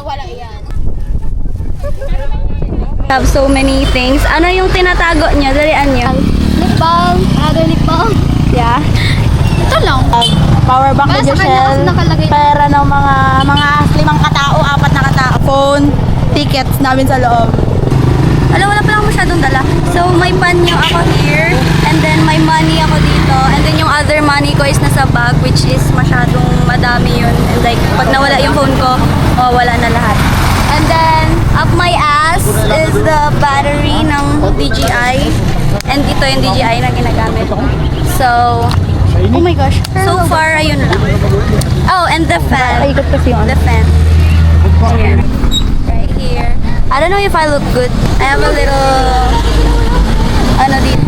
Wala yan. Have so many things. Ano yung tinatago niya? Dalian niyo. Lip balm. Another lip balm. Yeah. Ito lang. Power bank Para ni sa kanya Joshel. kasi nakalagay. Pera ng mga 5 katao, 4 na katao. Phone, tickets namin sa loob. Alam, wala pa lang masyadong dala. So, may panyo ako here. And then, may money ako dito. And then, yung other money ko is nasa bag, which is masyadong madami yun. And like, pag nawala yung phone ko, wala na lahat. And then, up my ass is the battery ng DJI. And ito yung DJI na ginagamit. So, oh my gosh. So far, ayun lang. Oh, and the fan. Ikot kasi yun. The fan. Here. Right here. I don't know if I look good. I have a little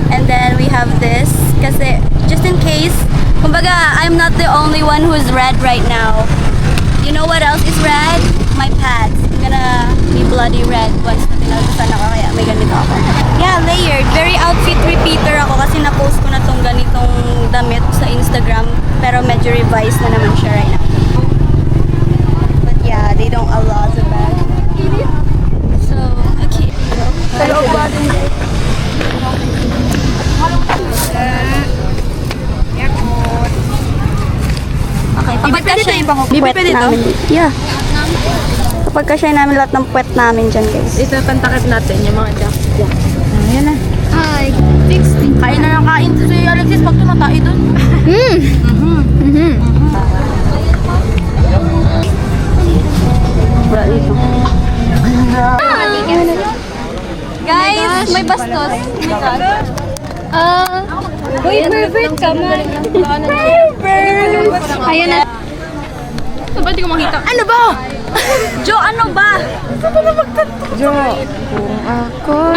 and then we have this kasi just in case, kumbaga, I'm not the only one who's red right now. You know what else is red? My pads. I'm gonna be bloody red once na tinalbusan ako, kaya may ganito ako. Yeah, layered. Very outfit repeater ako kasi na-post ko na tong ganitong damit sa Instagram, pero medyo revised na naman siya right now. But yeah, they don't allow the bag. So, okay. Okay, kapag kasya yung puwet namin. Yeah. Kapag kasya namin lahat ng puwet namin dyan, guys. Ito, pantakip natin yung mga jack. Ayan na. Ay, 60. Kain na lang kain si Alexis pag tumatay doon. Guys, may bastos. Uy, perfect ka man. Perfect! Ayan na. Ba't di ko makita? Ano ba? Jo, ano ba? Jo, kung ako.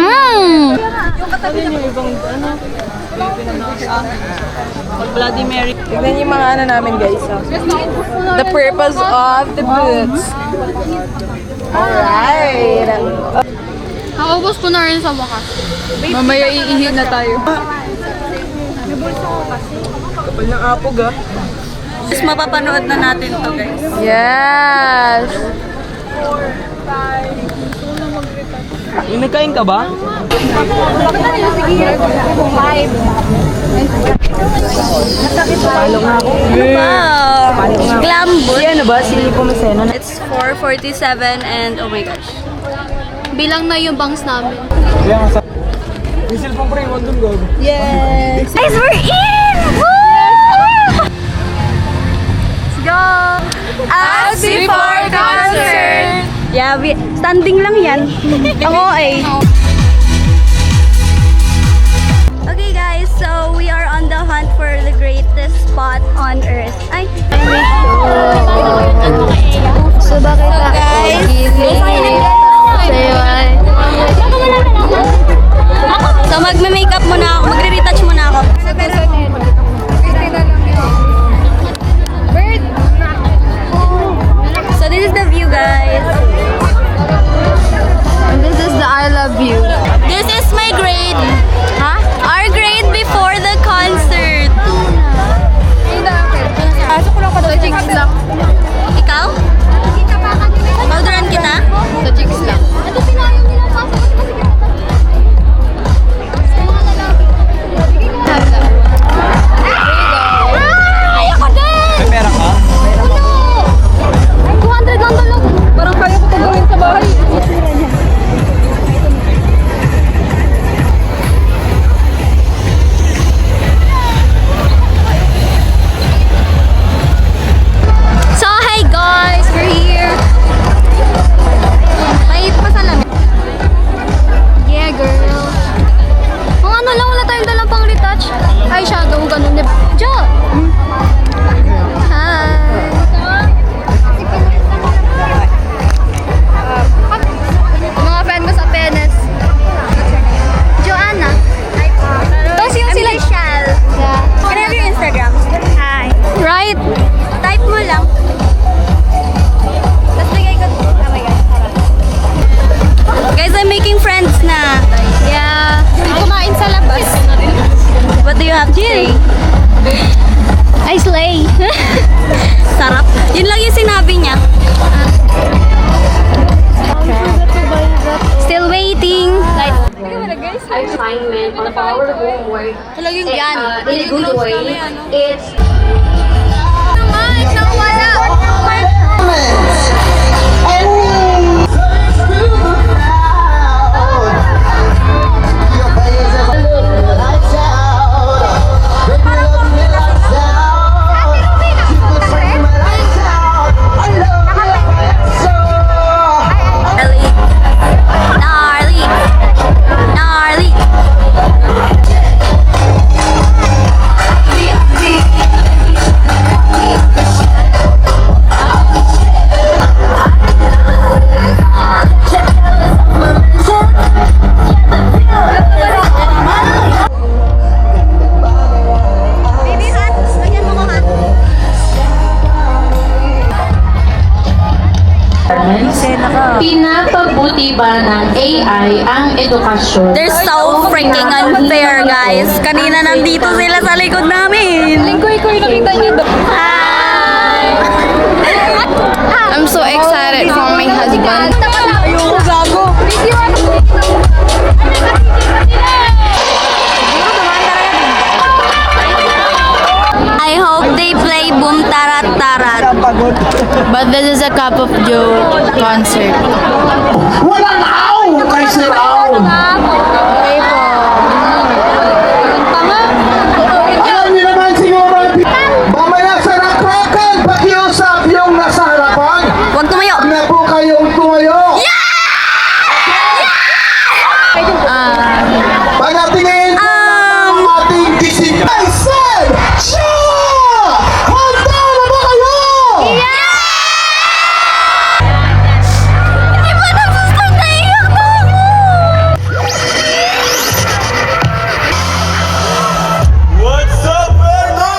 Yung ibang ano? Bloody Mary. Tignan yung mga ano namin guys. The purpose of the boots. Alright. Nakaubos ko na rin sa wakas. Mamaya iihi na tayo. Kapal ng apog ah. Tapos mapapanood na natin to, guys. Yes! Nagkain ka ba? Palong ako. Wow! Glambot. Si ano ba? Si Pumaseno? It's 4:47 and oh my gosh. Bilang na yung bangs namin. Yung cellphone ko rin, doon go. Yes! Guys, we're in! Woo! Let's go! As before concert! Yeah, standing lang yan. Ang OA. Okay guys, so we are on the hunt for the greatest spot on earth. Ay! So, bakit guys, so magme-makeup muna ako, magre-retouch muna ako. So this is the view, guys. And this is the I love you. This is my grade. Our grade before the concert. Yan. in a good way. It's Gnarly. Gnarly. Baby hat, lagyan mo ko hat. pinapabuti ba ng AI ang edukasyon? They're so freaking unfair, guys. Kanina nandito sila sa likod namin. Hi! I'm so excited for my husband. Ayoko gago. I hope they play Boom Tarat Tarat. But this is a Cup of Joe concert. Walang aw! Kay Sir Aw! Alam niyo naman siguro, mamaya sa rakrakan, pakiusap yung nasa harapan. Huwag tumayo. Huwag na po kayong tumayo. Pagdatingin ang ating kisig. I said, Chia! Handa na ba kayo? Di ba nagsustan na iyak na ako? What's up, Verno?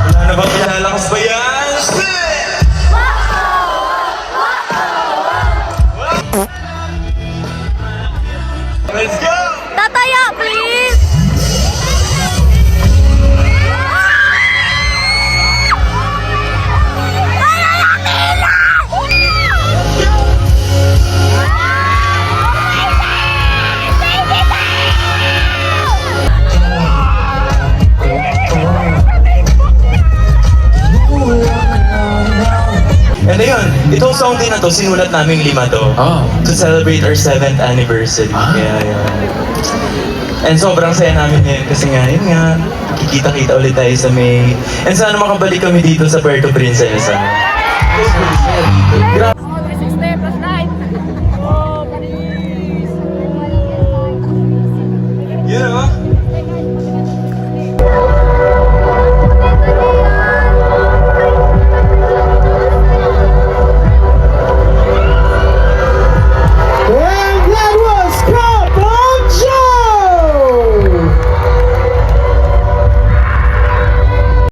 Wala na bang pinalakas ba yan? Let's go! Tataya, please! And ayun, itong song din na to, sinulat namin lima to. To celebrate our 7th anniversary. Kaya yun. And sobrang saya namin ngayon kasi nga, yun nga, kikita-kita ulit tayo sa May. And sana makabalik kami dito sa Puerto Princesa. You know?